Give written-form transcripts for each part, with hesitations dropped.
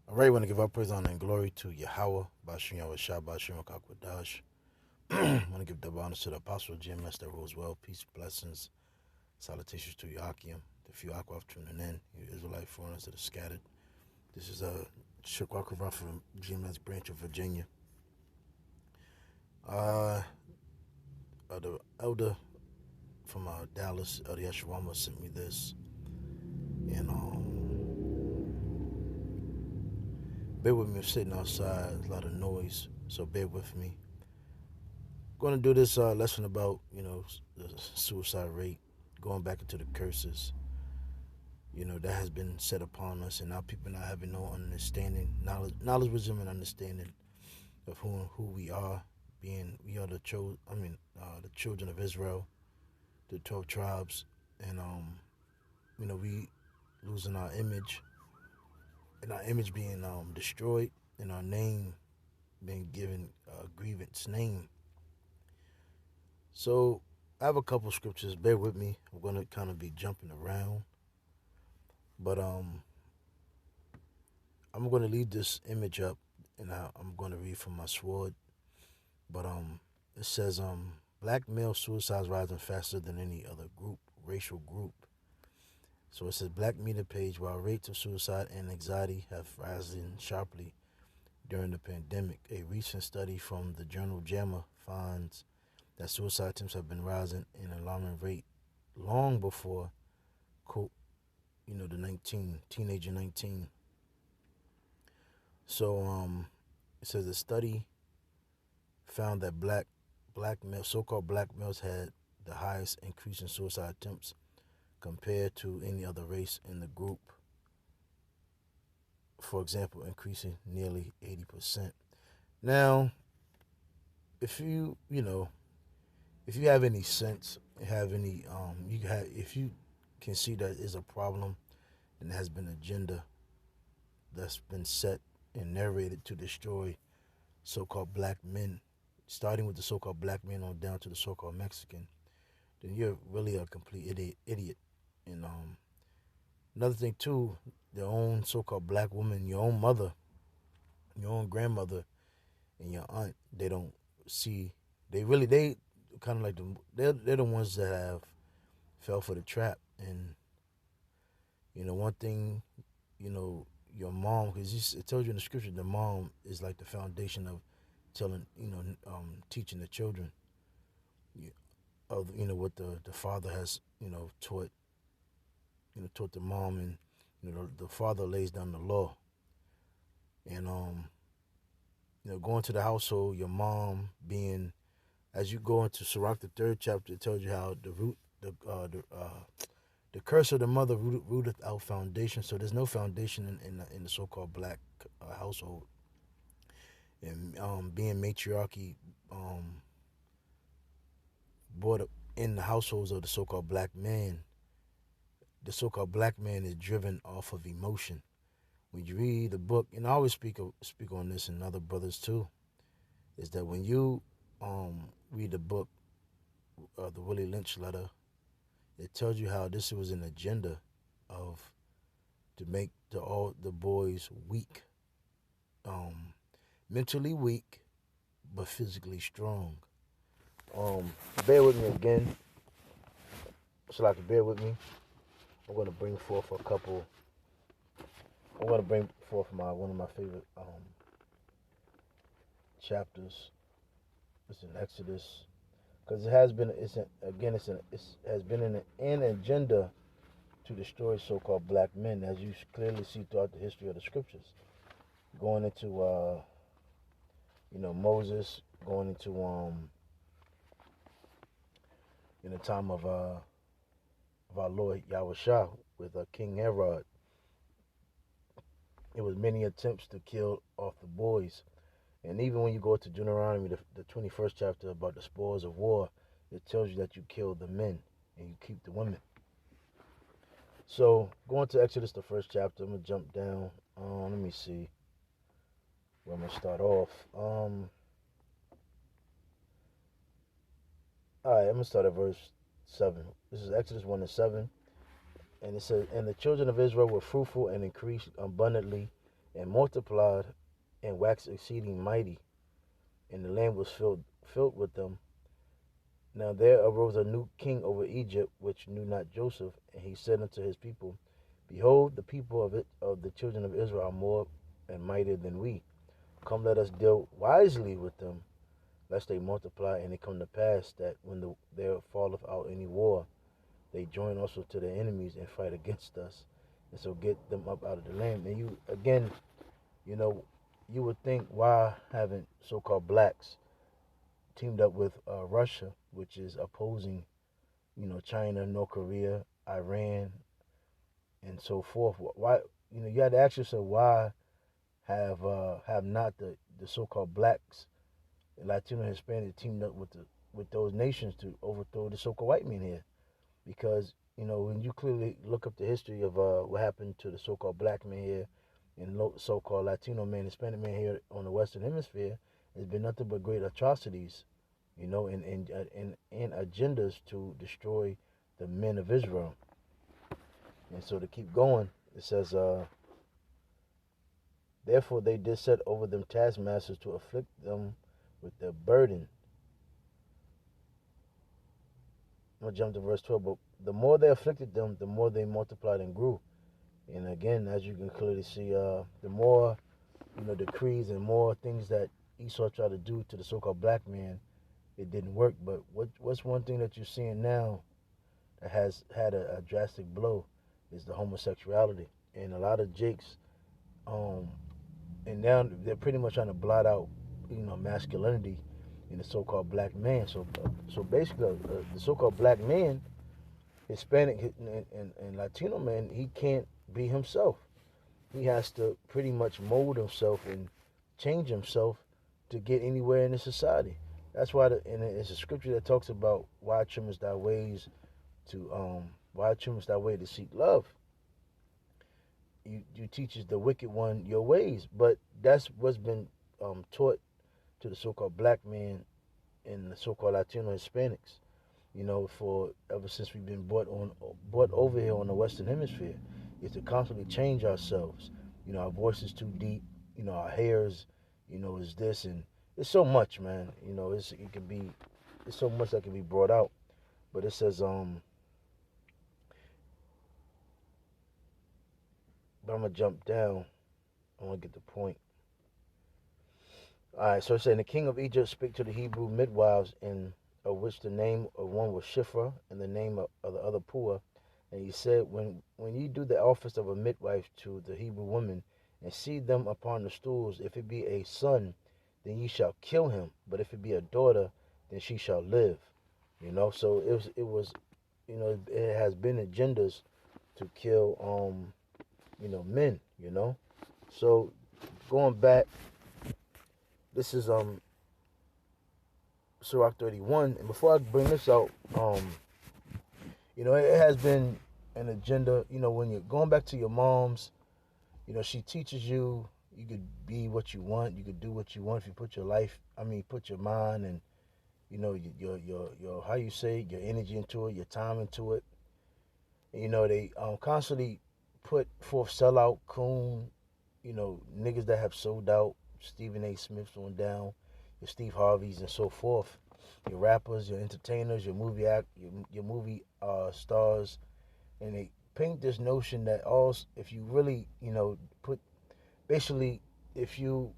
All right, want to give our praise, honor, and glory to Yahweh, Bashim Yahweh Shah, Bashim Kakwadash. Want to give double honors to the Apostle Jim, Master Rose well, peace, blessings, salutations to Yakim, the few Akwaf tuning in, you Israelite foreigners that are scattered. This is a Shakwakura from GMS branch of Virginia. The elder from Dallas, Elder Yeshawama, sent me this, and bear with me. I'm sitting outside, a lot of noise, so bear with me. Going to do this lesson about the suicide rate, going back into the curses, that has been set upon us, and now people not having no understanding, knowledge, wisdom, and understanding of who we are. We are the the children of Israel, the 12 tribes, and we losing our image, and our image being destroyed, and our name being given a grievance name. So I have a couple scriptures. Bear with me. I'm going to kind of be jumping around, but I'm going to leave this image up, and I'm going to read from my sword. But it says black male suicides rising faster than any other racial group. So it says black media page, while rates of suicide and anxiety have risen sharply during the pandemic. A recent study from the journal JAMA finds that suicide attempts have been rising in an alarming rate long before, quote, the teenager 19. So it says a study found that so-called black males had the highest increase in suicide attempts compared to any other race in the group. For example, increasing nearly 80%. Now, if if you have any sense, if you can see that is a problem and has been an agenda that's been set and narrated to destroy so-called black men, starting with the so-called black men on down to the so-called Mexican, then you're really a complete idiot. And another thing too, their own so-called black woman, your own mother, your own grandmother, and your aunt, they don't see. They kind of like they're the ones that have fell for the trap. And one thing, your mom, because it tells you in the scripture, the mom is like the foundation of teaching the children of what the father has taught the mom, and the father lays down the law. And going to the household, your mom being, as you go into Sirach, the third chapter, it tells you how the curse of the mother rooteth out foundation. So there's no foundation in the so-called black household, and being matriarchy brought up in the households of the so-called black man. The so-called black man is driven off of emotion. When you read the book, and I always speak on this, and other brothers too, is that when you read the book, the Willie Lynch letter, it tells you how this was an agenda of to make all the boys weak, mentally weak, but physically strong. Bear with me again. So like, bear with me. I'm gonna bring forth a couple. I'm gonna bring forth one of my favorite chapters. It's in Exodus, because it has been. It has been an agenda to destroy so-called black men, as you clearly see throughout the history of the scriptures. Going into Moses, going into in the time of our Lord Yahushua with King Herod. It was many attempts to kill off the boys. And even when you go to Deuteronomy, the 21st chapter, about the spoils of war, it tells you that you kill the men and you keep the women. So going to Exodus, the first chapter, I'm going to jump down. Let me see where I'm going to start off. All right, I'm going to start at verse 7. This is Exodus 1-7. And it says, and the children of Israel were fruitful and increased abundantly and multiplied and waxed exceeding mighty, and the land was filled with them. Now there arose a new king over Egypt, which knew not Joseph, and he said unto his people, Behold, the people of the children of Israel are more and mightier than we. Come, let us deal wisely with them, lest they multiply, and it come to pass that when there falleth out any war, they join also to their enemies and fight against us, and so get them up out of the land. And you again, you know, you would think, why haven't so-called blacks teamed up with Russia, which is opposing, China, North Korea, Iran, and so forth? Why, you had to ask yourself, why have not the so-called blacks, Latino, Hispanic teamed up with those nations to overthrow the so-called white men here? Because when you clearly look up the history of what happened to the so-called black men here and so-called Latino men, Hispanic men here on the Western Hemisphere, there's been nothing but great atrocities, and agendas to destroy the men of Israel. And so to keep going, it says, therefore they did set over them taskmasters to afflict them with their burden. I'm going to jump to verse 12. But the more they afflicted them, the more they multiplied and grew. And again, as you can clearly see, the more, decrees and more things that Esau tried to do to the so-called black man, it didn't work. But what's one thing that you're seeing now that has had a drastic blow is the homosexuality. And a lot of jakes, and now they're pretty much trying to blot out, masculinity in the so-called black man. So basically, the so-called black man, Hispanic and Latino man, he can't be himself. He has to pretty much mold himself and change himself to get anywhere in the society. That's why, and it's a scripture that talks about why trimmest thy ways why trimmest thy way to seek love. You teaches the wicked one your ways, but that's what's been taught to the so-called black man and the so-called Latino Hispanics. For ever since we've been brought over here on the Western Hemisphere, is to constantly change ourselves. Our voice is too deep. Our hairs, is this, and it's so much, man. It's so much that can be brought out. But it says, but I'm gonna jump down. I want to get the point. All right, so it's saying the king of Egypt spake to the Hebrew midwives, in of which the name of one was Shiphrah, and the name of the other Puah. And he said, when ye do the office of a midwife to the Hebrew women, and see them upon the stools, if it be a son, then ye shall kill him. But if it be a daughter, then she shall live. So it was, it has been agendas to kill, men. So going back, this is Sirach 31, and before I bring this out, it has been an agenda. When you're going back to your mom's, she teaches you could be what you want, you could do what you want if you put put your mind and your how you say your energy into it, your time into it. They constantly put forth sellout, coon, niggas that have sold out, Stephen A. Smith's on down, your Steve Harveys and so forth, your rappers, your entertainers, your movie stars, and they paint this notion that if you really, put basically, if you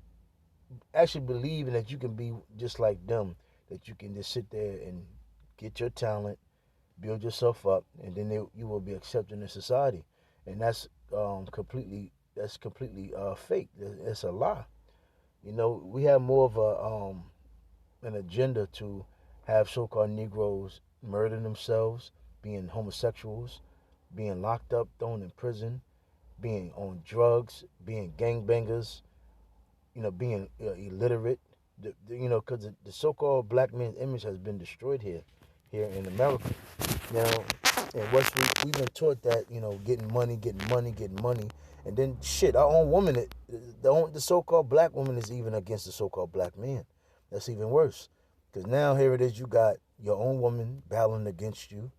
actually believe in that you can be just like them, that you can just sit there and get your talent, build yourself up, and then you will be accepted in society, and that's completely fake. It's a lie. We have more of an agenda to have so-called Negroes murder themselves, being homosexuals, being locked up, thrown in prison, being on drugs, being gangbangers, being illiterate. Because the so-called black man's image has been destroyed here in America. Now, in West, we've been taught that getting money, and then shit, our own woman, the so-called black woman is even against the so-called black man. That's even worse, because now here it is, you got your own woman battling against you.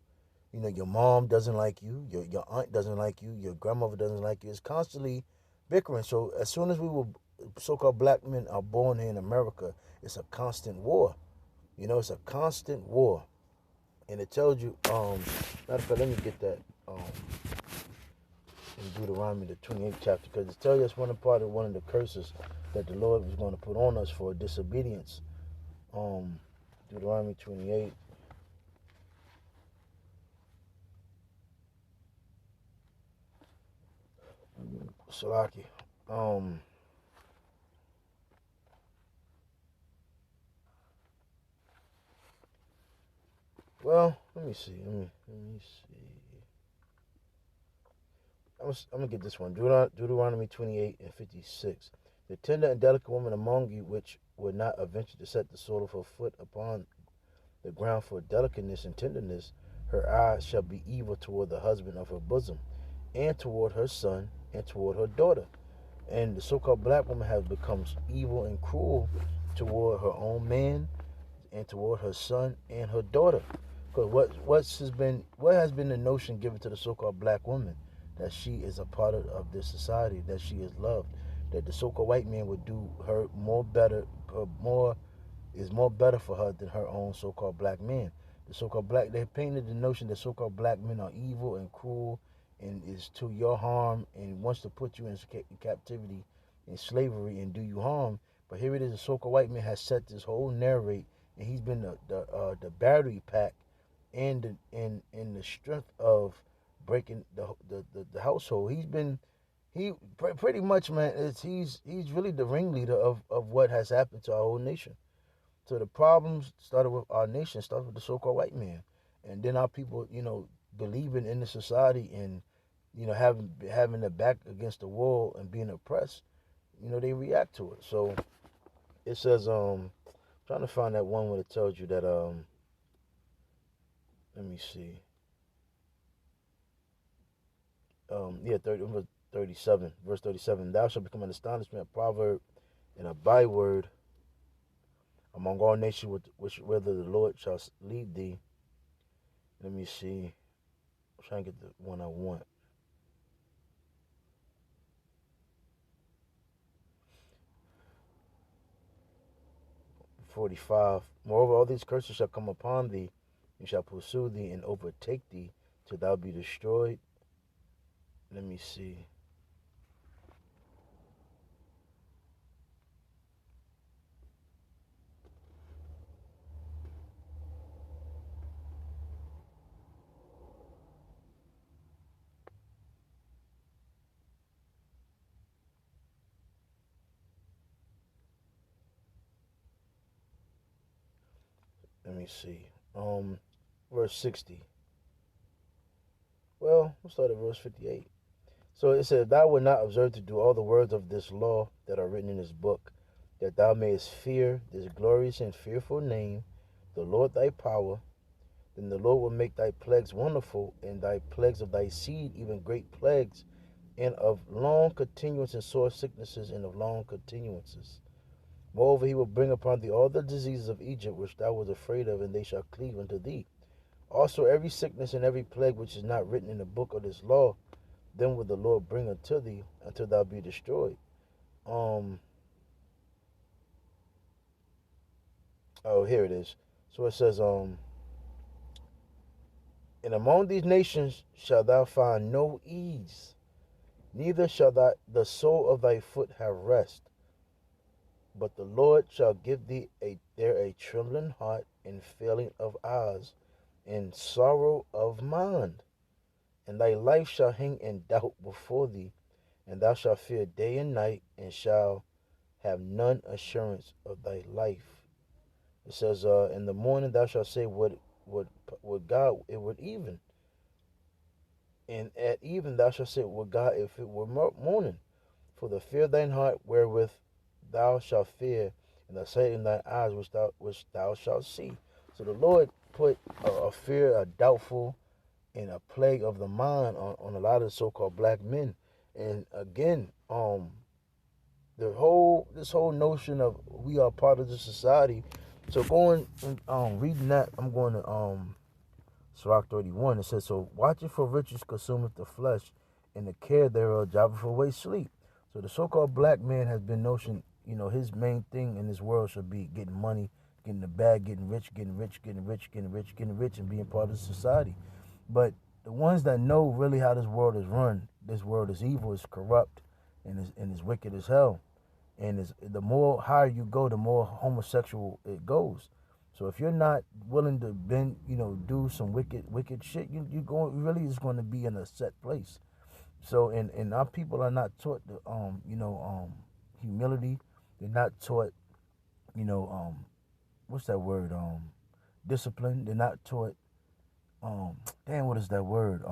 Your mom doesn't like you, your aunt doesn't like you, your grandmother doesn't like you. It's constantly bickering. So as soon as we were so-called black men are born here in America, it's a constant war. You know, it's a constant war, and it tells you. Matter of fact, let me get that in Deuteronomy the 28th chapter, because it tells us one of the curses that the Lord was going to put on us for disobedience. Um, Deuteronomy 28. Salaki. Um, well, let me see. Let me see. I'm gonna get this one. Deuteronomy 28 and 56. The tender and delicate woman among you, which would not venture to set the sole of her foot upon the ground for delicateness and tenderness, her eyes shall be evil toward the husband of her bosom, and toward her son, and toward her daughter. And the so-called black woman has become evil and cruel toward her own man, and toward her son and her daughter. Because what has been the notion given to the so-called black woman, that she is a part of this society, that she is loved, that the so-called white man would do her more better, her more is more better for her than her own so-called black men. The so-called black they painted the notion that so-called black men are evil and cruel and is to your harm and wants to put you in captivity in slavery and do you harm. But here it is, the so-called white man has set this whole narrate, and he's been the battery pack and in the strength of breaking the household. He pretty much, man. He's really the ringleader of what has happened to our whole nation. So the problems started with our nation, started with the so-called white man, and then our people, believing in the society and having their back against the wall and being oppressed. They react to it. So it says, trying to find that one where it tells you that, let me see, yeah, 37, verse 37. Thou shalt become an astonishment, a proverb, and a byword among all nations, which whether the Lord shall lead thee. Let me see. I'm trying to get the one I want. 45. Moreover, all these curses shall come upon thee, and shall pursue thee and overtake thee, till thou be destroyed. Let me see. Let me see. Verse 60. Well, we'll start at verse 58. So it says, Thou wilt not observe to do all the words of this law that are written in this book, that thou mayest fear this glorious and fearful name, the Lord thy power. Then the Lord will make thy plagues wonderful, and thy plagues of thy seed even great plagues, and of long continuance and sore sicknesses, and of long continuances. Moreover, he will bring upon thee all the diseases of Egypt, which thou wast afraid of, and they shall cleave unto thee. Also every sickness and every plague which is not written in the book of this law, then will the Lord bring unto thee, until thou be destroyed. Um, Here it is. So it says, and among these nations shalt thou find no ease, neither shall the sole of thy foot have rest. But the Lord shall give thee a trembling heart and failing of eyes and sorrow of mind. And thy life shall hang in doubt before thee, and thou shalt fear day and night, and shalt have none assurance of thy life. It says, in the morning thou shalt say, would God it would even. And at even thou shalt say, would God if it were morning. For the fear of thine heart wherewith thou shalt fear, and the sight in thine eyes which thou shalt see. So the Lord put a fear, a doubtful, and a plague of the mind on a lot of so-called black men. And again, this whole notion of we are part of the society. So going reading that, I'm going to Sirach 31. It says, so watching for riches consumeth the flesh, and the care thereof driveth away sleep. So the so-called black man has been notion, his main thing in this world should be getting money, getting the bag, getting rich, getting rich, getting rich, getting rich, getting rich, and being part of society. But the ones that know really how this world is run, this world is evil, is corrupt, and is wicked as hell. And the more higher you go, the more homosexual it goes. So if you're not willing to bend, do some wicked shit, you really is going to be in a set place. So and our people are not taught the humility. They're not taught, you know, what's that word? Discipline. They're not taught damn, what is that word?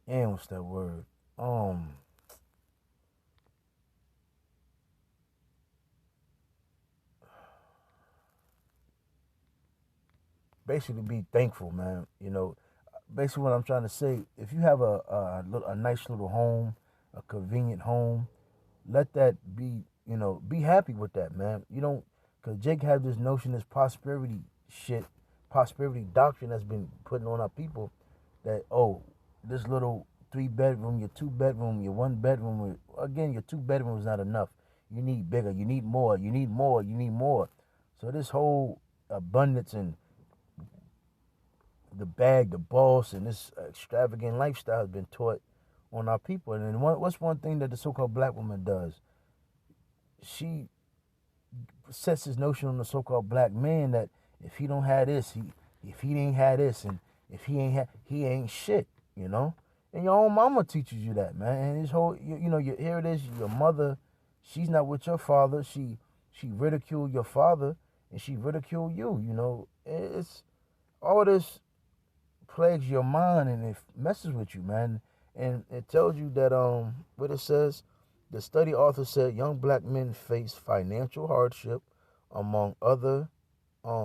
Damn, what's that word? Um Basically be thankful, man. Basically what I'm trying to say, if you have a nice little home, a convenient home, let that be, be happy with that, man. You don't, because Jake had this notion, this prosperity shit, prosperity doctrine that's been putting on our people that, oh, this little 3 bedroom, your 2 bedroom, your 1 bedroom, again, your 2 bedroom is not enough. You need bigger, you need more, you need more, you need more. So this whole abundance and the bag, the boss, and this extravagant lifestyle has been taught on our people. And then what's one thing that the so-called black woman does? She sets this notion on the so-called black man that if he don't have this, if he ain't had this, and if he ain't shit, you know. And your own mama teaches you that, man. And this whole, here it is, your mother, she's not with your father. She ridiculed your father, and she ridiculed you. It's all this plagues your mind and it messes with you, man. And it tells you that what it says, the study author said young black men face financial hardship among other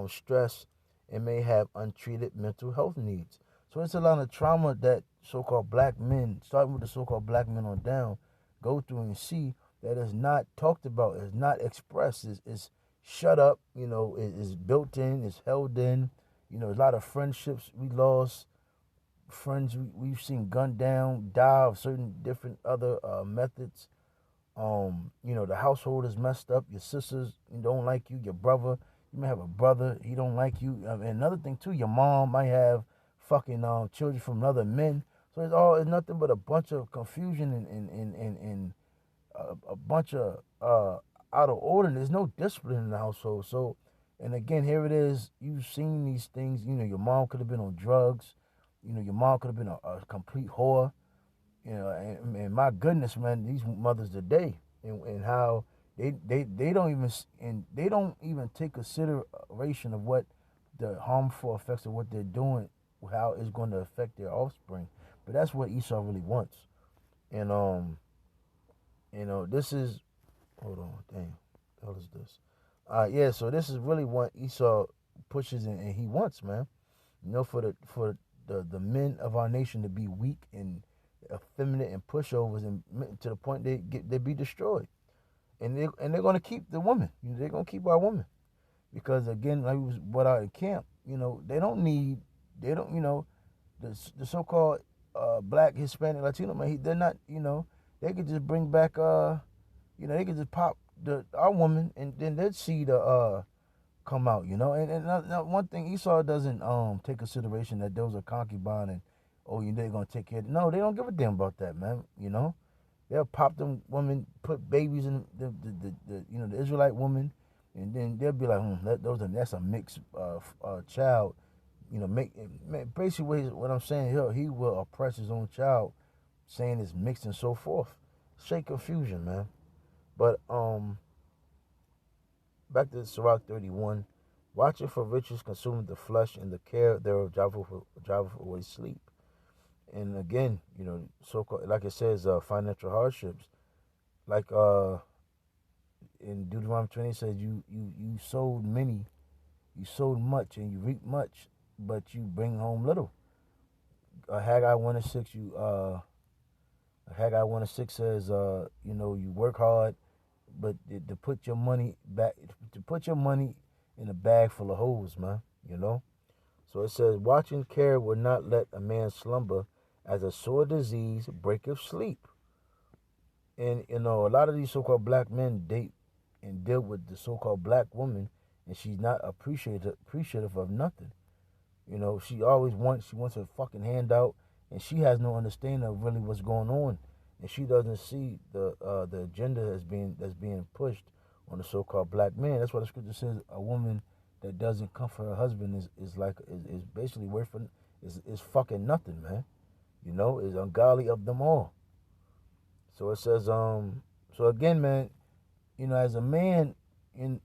stress and may have untreated mental health needs. So it's a lot of trauma that so-called black men, starting with the so-called black men on down, go through and see that is not talked about, is not expressed, is shut up, is built in, is held in. A lot of friendships we lost, friends we've seen gunned down, die of certain different other methods. The household is messed up. Your sisters don't like you. Your brother, you may have a brother, he don't like you. And another thing too, your mom might have fucking children from other men. So it's nothing but a bunch of confusion and a bunch of out of order. There's no discipline in the household. So, and again, here it is. You've seen these things. Your mom could have been on drugs. Your mom could have been a complete whore. And my goodness, man, these mothers today, and how they don't even, and they don't even take consideration of what the harmful effects of what they're doing, how it's going to affect their offspring. But that's what Esau really wants. And this is, hold on, dang, what the hell is this? Yeah, so this is really what Esau pushes and he wants, man. For the men of our nation to be weak and effeminate and pushovers, and to the point they be destroyed, and they're gonna keep the woman. They're gonna keep our woman because again, like we was brought out in camp. They don't the so-called black, Hispanic, Latino man. They're not. They could just bring back they could just pop our woman, and then they'd see the come out, And now one thing Esau doesn't take consideration that those are concubine and they're gonna take care of it. No, they don't give a damn about that, man. They'll pop them women, put babies in the Israelite woman, and then they'll be like, that's a mixed child. Basically what I'm saying here, he will oppress his own child, saying it's mixed and so forth. Straight confusion, man. But back to Sirach 31. Watching for riches consuming the flesh, and the care thereof driveth away sleep. And again, so like it says, financial hardships. Like in Deuteronomy 20 it says you sowed many, you sowed much, and you reap much, but you bring home little. Haggai 1:6, Haggai 1:6 says, you work hard, but to put your money back, to put your money in a bag full of holes, man. So it says, watching care will not let a man slumber, as a sore disease breaketh sleep. And a lot of these so-called black men date and deal with the so-called black woman, and she's not appreciative of nothing. She wants a fucking handout, and she has no understanding of really what's going on, and she doesn't see the agenda that's being pushed on the so-called black man. That's why the scripture says a woman that doesn't comfort her husband is basically worth is fucking nothing, man. Is ungodly of them all. So it says, so again, man, as a man here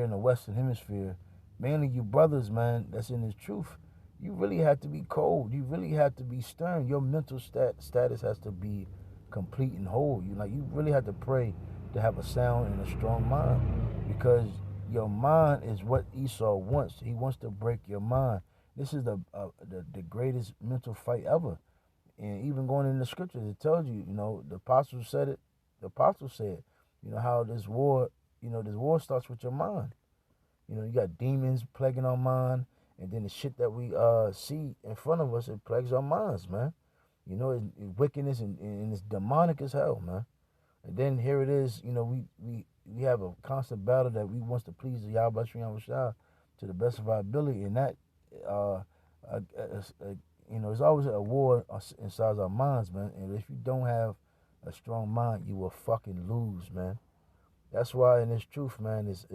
in the Western Hemisphere, mainly you brothers, man, that's in this truth, you really have to be cold. You really have to be stern. Your mental status has to be complete and whole. You really have to pray to have a sound and a strong mind, because your mind is what Esau wants. He wants to break your mind. This is the greatest mental fight ever. And even going in the scriptures, it tells you, the apostles said it. The apostles said, how this war starts with your mind. You got demons plaguing our mind, and then the shit that we see in front of us, it plagues our minds, man. It's wickedness and it's demonic as hell, man. And then here it is, we have a constant battle that we wants to please the Yahweh Shem Shah to the best of our ability, and that, uh, uh, uh, there's always a war inside our minds, man. And if you don't have a strong mind, you will fucking lose, man. That's why in this truth, man, it's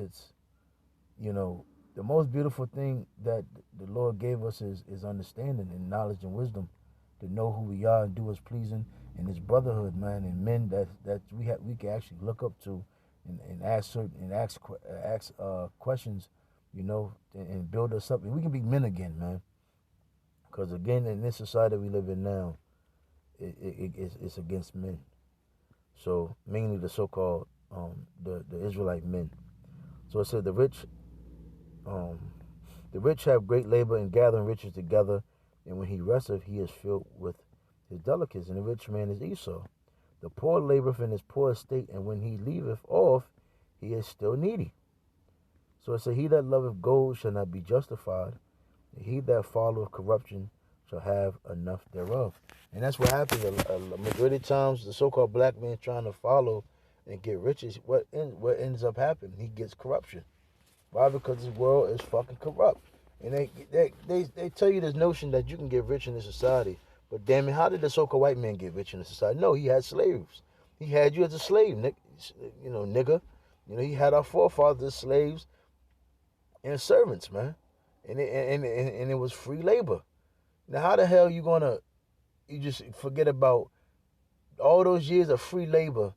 the most beautiful thing that the Lord gave us is understanding and knowledge and wisdom to know who we are and do what's pleasing, and this brotherhood, man, and men that we can actually look up to and ask questions, and build us up, and we can be men again, man. Because again, in this society we live in now, it's against men. So mainly the so-called the Israelite men. So it said um, the rich have great labor in gathering riches together, and when he resteth, he is filled with his delicacies. And the rich man is Esau. The poor laboreth in his poor estate, and when he leaveth off, he is still needy. So it said, he that loveth gold shall not be justified, and he that followeth corruption shall have enough thereof. And that's what happens a majority of times. The so-called black man trying to follow and get riches, what ends up happening? He gets corruption. Why? Because this world is fucking corrupt. And they tell you this notion that you can get rich in this society. But damn it, how did the so-called white man get rich in this society? No, he had slaves. He had you as a slave, nigga. He had our forefathers as slaves and servants, man. And it was free labor. Now, how the hell you just forget about all those years of free labor,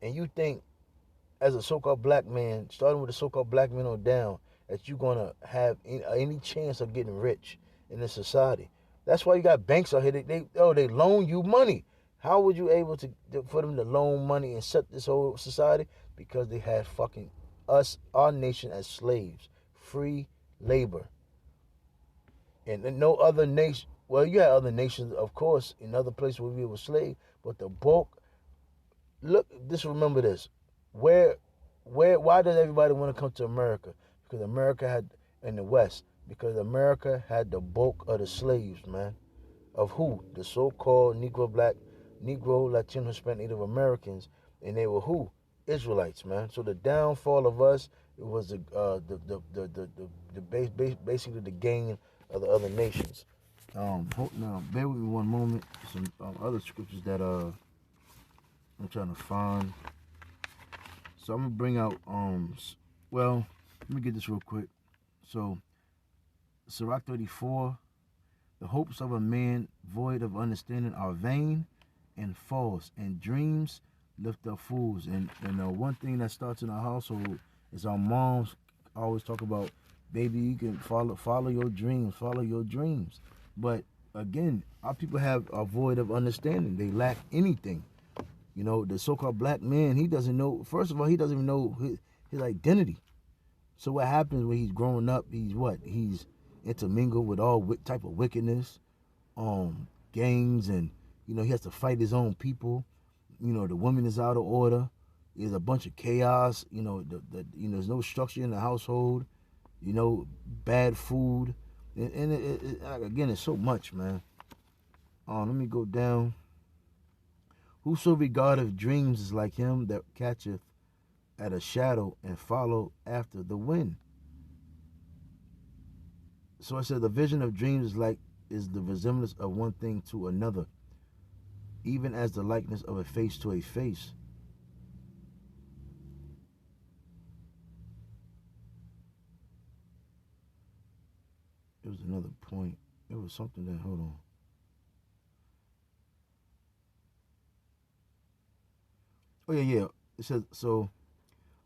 and you think, as a so-called black man, starting with the so-called black man on down, that you're gonna have any chance of getting rich in this society? That's why you got banks out here. They loan you money. How would you able to for them to loan money and set this whole society? Because they had fucking our nation as slaves, free labor, and no other nation. Well, you had other nations, of course, in other places where we were slaves, but the bulk. Look, just remember this. Where, why does everybody want to come to America? Because America had, in the West, because America had the bulk of the slaves, man. Of who? The so-called Negro, Latino, Hispanic, Native Americans, and they were who? Israelites, man. So the downfall of us, it was basically the gain of the other nations. Now, bear with me one moment. Some other scriptures that I'm trying to find. So I'm gonna bring out well, let me get this real quick. So Sirach 34, the hopes of a man void of understanding are vain and false, and dreams lift up fools. And one thing that starts in our household is our moms always talk about, baby, you can follow your dreams. But again, our people have a void of understanding. They lack anything. The so-called black man, he doesn't know, first of all, he doesn't even know his identity. So what happens when he's growing up, he's intermingled with all type of wickedness, gangs, and, he has to fight his own people. The woman is out of order. There's a bunch of chaos. There's no structure in the household. Bad food. And again, it's so much, man. Let me go down. Whoso regardeth dreams is like him that catcheth at a shadow and follow after the wind. So I said the vision of dreams is the resemblance of one thing to another, even as the likeness of a face to a face. It was another point. It was something that, hold on. Oh yeah, yeah. It says, so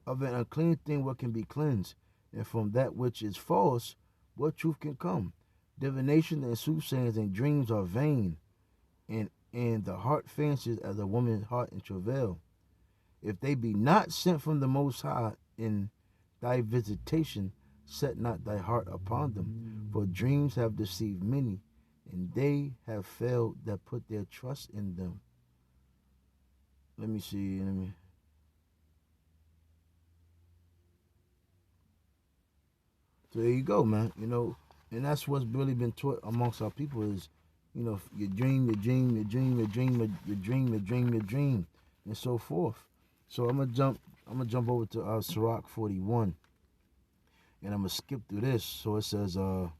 of an unclean thing what can be cleansed, and from that which is false, what truth can come? Divination and soothsayings and dreams are vain, and the heart fancies as a woman's heart in travail. If they be not sent from the Most High in thy visitation, set not thy heart upon them. For dreams have deceived many, and they have failed that put their trust in them. Let me see. So there you go, man. And that's what's really been taught amongst our people is, you dream, you dream, you dream, you dream, you dream, you dream, you dream, and so forth. So I'm gonna jump over to Sirach 41, and I'm gonna skip through this. So it says, I'm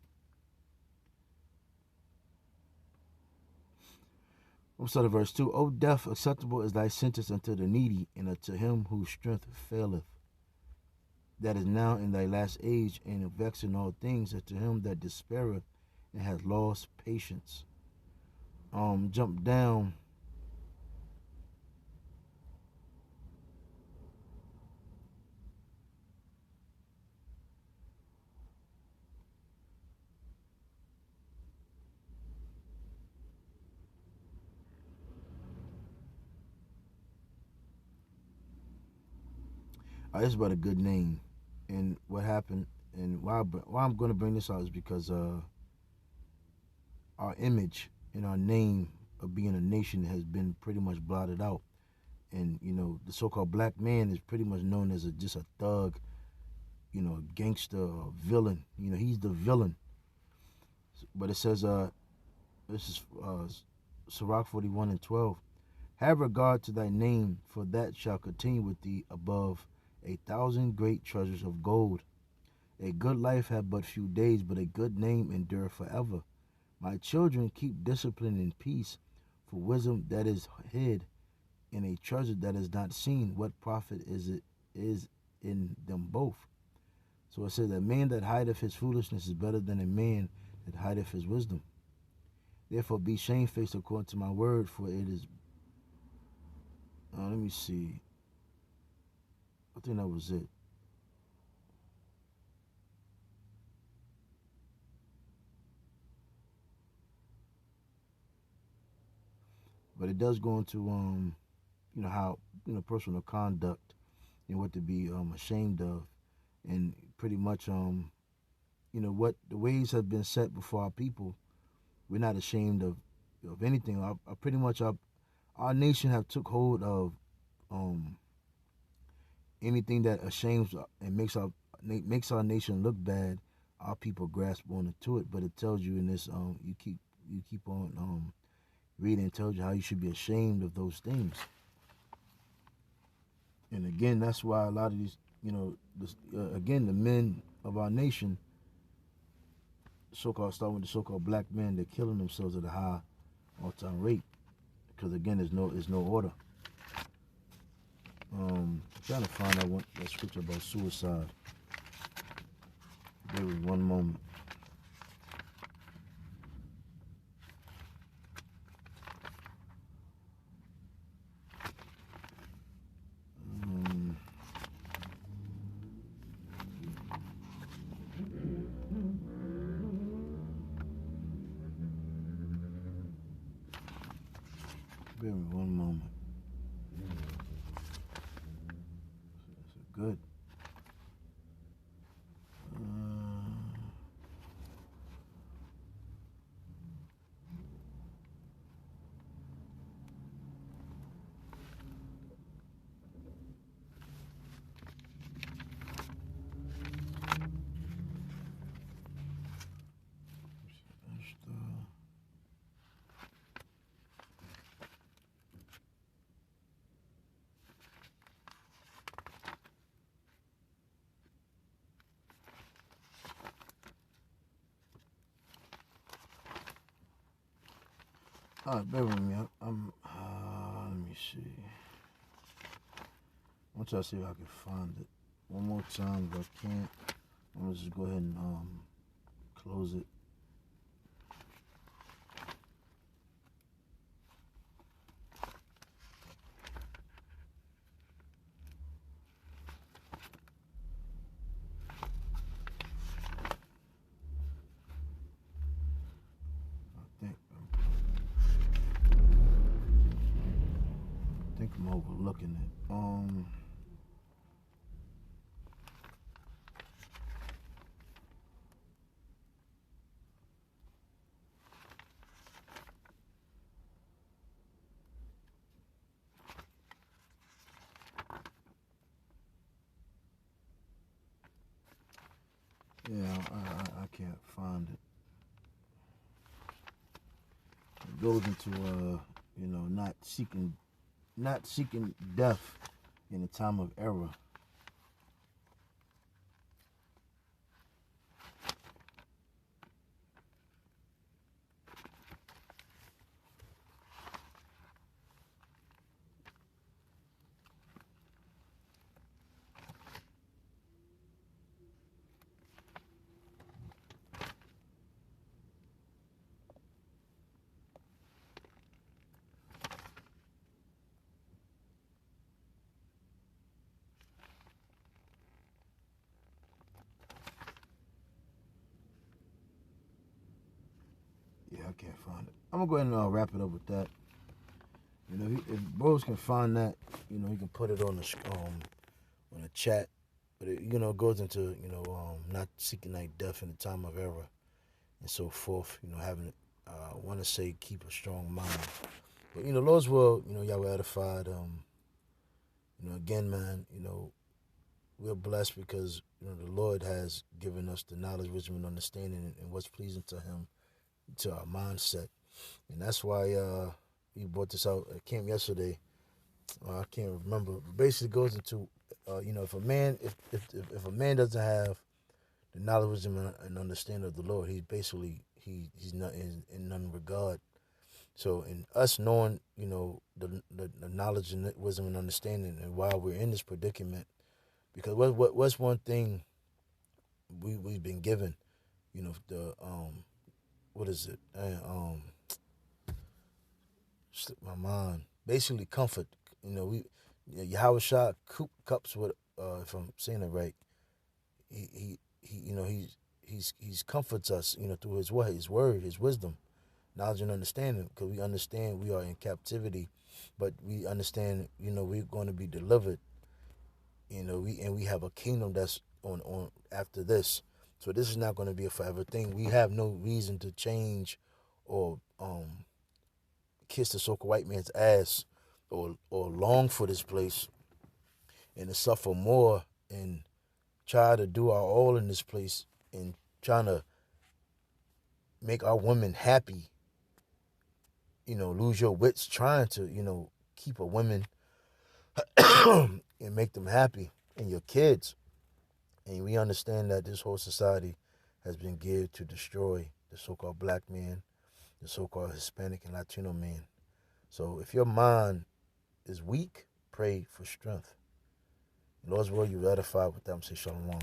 starting verse 2. O death, acceptable is thy sentence unto the needy, and unto him whose strength faileth. That is now in thy last age, and vexing all things, unto him that despaireth and has lost patience. Jump down. This is about a good name, and what happened, and why I'm going to bring this out is because our image and our name of being a nation has been pretty much blotted out, and the so-called black man is pretty much known as just a thug, a gangster, a villain. He's the villain. But it says, this is Sirach 41 and 12. Have regard to thy name, for that shall continue with thee above 1,000 great treasures of gold. A good life hath but few days, but a good name endureth forever. My children, keep discipline in peace, for wisdom that is hid in a treasure that is not seen. What profit is in them both? So it says, a man that hideth his foolishness is better than a man that hideth his wisdom. Therefore be shamefaced according to my word, for it is. Let me see. I think that was it. But it does go into how personal conduct and what to be ashamed of, and pretty much what the ways have been set before our people. We're not ashamed of anything. Pretty much our nation have took hold of anything that ashames and makes our nation look bad. Our people grasp onto it, but it tells you in this you keep on reading, and tells you how you should be ashamed of those things. And again, that's why a lot of these, again, the men of our nation, starting with the so-called black men, they're killing themselves at a high all-time rate, because again, there's no order. I'm trying to find that scripture about suicide. Give me one moment. Give me one moment. That's good. All right, bear with me. Let me see. I'm gonna try to see if I can find it one more time. If I can't, I'm gonna just go ahead and close it. I think I'm overlooking it. Yeah, I can't find it. It goes into not seeking death in a time of error. Yeah, I can't find it. I'm gonna go ahead and wrap it up with that. You know, if bros can find that, you know, he can put it on the chat. But it, goes into not seeking like death in the time of error and so forth. You know, having want to say keep a strong mind. But Lord's will, y'all were edified. Again, man, we're blessed because the Lord has given us the knowledge, wisdom, and understanding, and what's pleasing to Him, to our mindset, and that's why we brought this out at camp yesterday. I can't remember. But basically, goes into if a man doesn't have the knowledge, wisdom, and understanding of the Lord, he's basically he's not in none regard. So, in us knowing, the knowledge and wisdom and understanding, and while we're in this predicament, because what's one thing we've been given, the what is it? Slipped my mind. Basically, comfort. Yahweh Shah cups with, if I'm saying it right, he's comforts us, through his word, his wisdom, knowledge and understanding, because we understand we are in captivity, but we understand, we're going to be delivered. We have a kingdom that's on after this. So this is not going to be a forever thing. We have no reason to change or kiss the so-called white man's ass or long for this place and to suffer more and try to do our all in this place and trying to make our women happy. Lose your wits trying to, keep a woman and make them happy, and your kids. And we understand that this whole society has been geared to destroy the so-called black man, the so-called Hispanic and Latino man. So if your mind is weak, pray for strength. Lord's will, you ratified with them. Say shalom.